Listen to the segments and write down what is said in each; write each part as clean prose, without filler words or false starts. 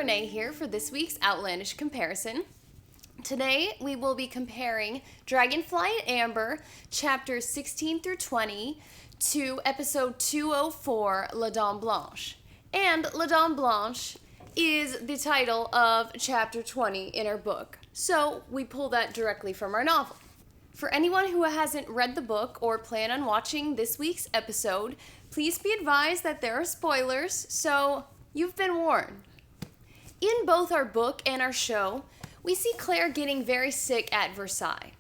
Renee here for this week's Outlandish comparison. Today we will be comparing Dragonfly and Amber, chapters 16 through 20, to episode 204, La Dame Blanche. And La Dame Blanche is the title of chapter 20 in our book, so we pull that directly from our novel. For anyone who hasn't read the book or plan on watching this week's episode, please be advised that there are spoilers, so you've been warned. In both our book and our show, we see Claire getting very sick at Versailles.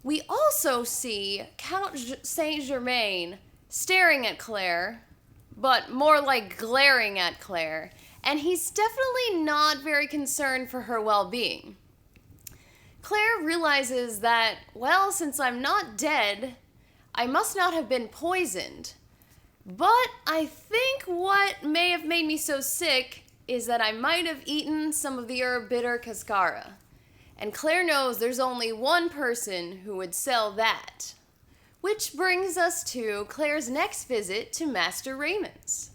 We also see Count Saint-Germain staring at Claire, but more like glaring at Claire, and he's definitely not very concerned for her well-being. Claire realizes that, well, since I'm not dead, I must not have been poisoned. But I think what may have made me so sick is that I might have eaten some of the herb bitter cascara. And Claire knows there's only one person who would sell that. Which brings us to Claire's next visit to Master Raymond's.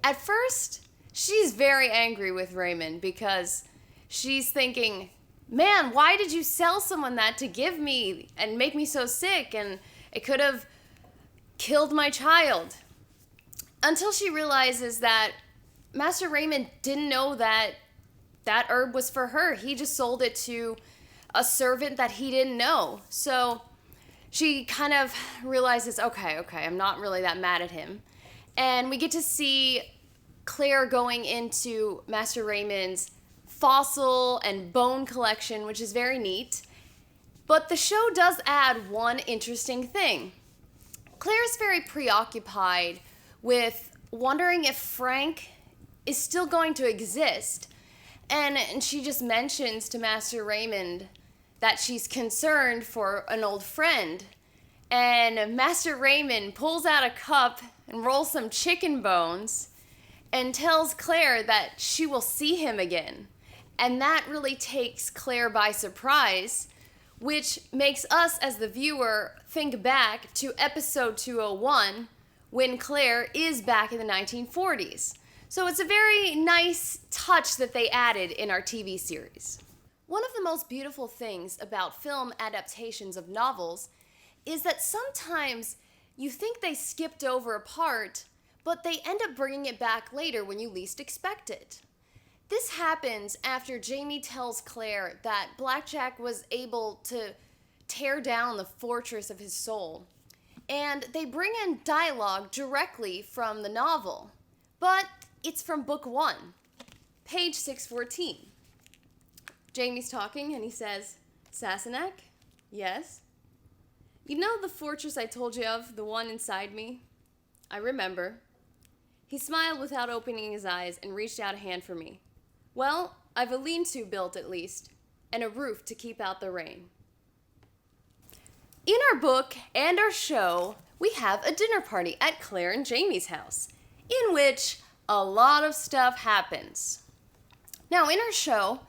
At first, she's very angry with Raymond because she's thinking, man, why did you sell someone that to give me and make me so sick, and it could have killed my child? Until she realizes that Master Raymond didn't know that that herb was for her. He just sold it to a servant that he didn't know. So she kind of realizes, okay, I'm not really that mad at him. And we get to see Claire going into Master Raymond's fossil and bone collection, which is very neat. But the show does add one interesting thing. Claire's very preoccupied with wondering if Frank is still going to exist. And she just mentions to Master Raymond that she's concerned for an old friend. And Master Raymond pulls out a cup and rolls some chicken bones and tells Claire that she will see him again. And that really takes Claire by surprise, which makes us as the viewer think back to episode 201 when Claire is back in the 1940s. So it's a very nice touch that they added in our TV series. One of the most beautiful things about film adaptations of novels is that sometimes you think they skipped over a part, but they end up bringing it back later when you least expect it. This happens after Jamie tells Claire that Blackjack was able to tear down the fortress of his soul, and they bring in dialogue directly from the novel, but it's from book 1, page 614. Jamie's talking and he says, "Sassenach? Yes? You know the fortress I told you of, the one inside me? I remember." He smiled without opening his eyes and reached out a hand for me. "Well, I've a lean-to built at least, and a roof to keep out the rain." In our book and our show, we have a dinner party at Claire and Jamie's house, in which a lot of stuff happens. Now, in our show,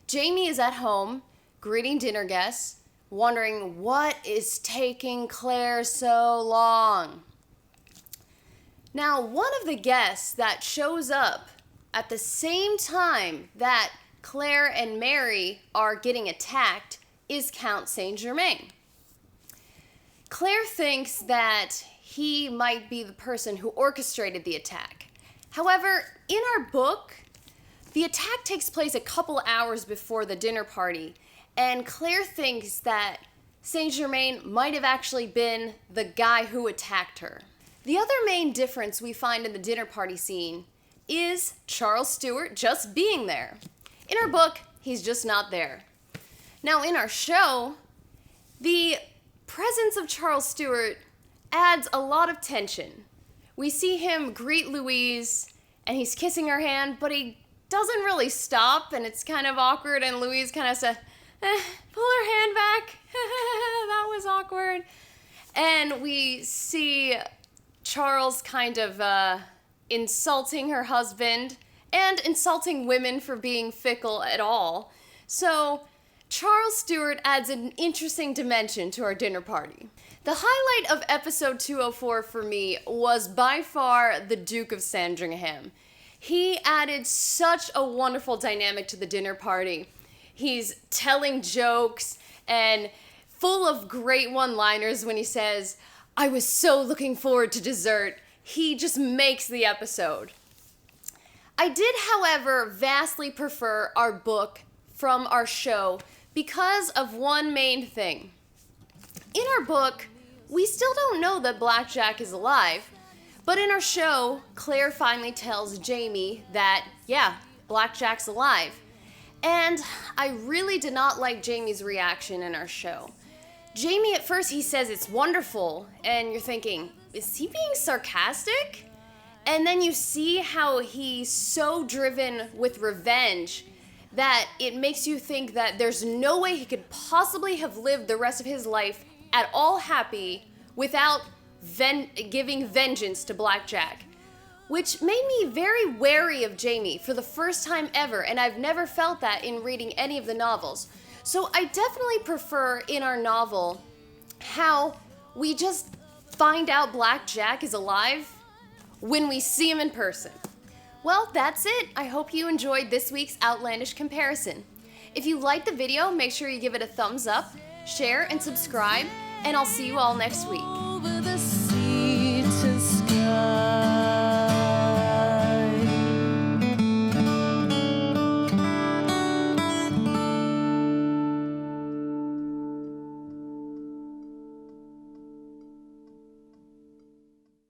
Jamie is at home, greeting dinner guests, wondering what is taking Claire so long. Now, one of the guests that shows up at the same time that Claire and Mary are getting attacked is Count Saint-Germain. Claire thinks that he might be the person who orchestrated the attack. However, in our book, the attack takes place a couple hours before the dinner party, and Claire thinks that Saint-Germain might have actually been the guy who attacked her. The other main difference we find in the dinner party scene is Charles Stewart just being there. In our book, he's just not there. Now, in our show, the presence of Charles Stewart adds a lot of tension. We see him greet Louise, and he's kissing her hand, but he doesn't really stop, and it's kind of awkward, and Louise kind of says, pull her hand back. That was awkward. And we see Charles kind of insulting her husband and insulting women for being fickle at all. So Charles Stewart adds an interesting dimension to our dinner party. The highlight of episode 204 for me was by far the Duke of Sandringham. He added such a wonderful dynamic to the dinner party. He's telling jokes and full of great one-liners when he says, "I was so looking forward to dessert." He just makes the episode. I did, however, vastly prefer our book from our show because of one main thing. In our book, we still don't know that Blackjack is alive, but in our show, Claire finally tells Jamie that, yeah, Blackjack's alive. And I really did not like Jamie's reaction in our show. Jamie, at first, he says it's wonderful, and you're thinking, is he being sarcastic? And then you see how he's so driven with revenge that it makes you think that there's no way he could possibly have lived the rest of his life at all happy without giving vengeance to Blackjack, which made me very wary of Jamie for the first time ever, and I've never felt that in reading any of the novels. So I definitely prefer in our novel how we just find out Blackjack is alive when we see him in person. Well, that's it. I hope you enjoyed this week's Outlandish comparison. If you liked the video, make sure you give it a thumbs up, share, and subscribe, and I'll see you all next week.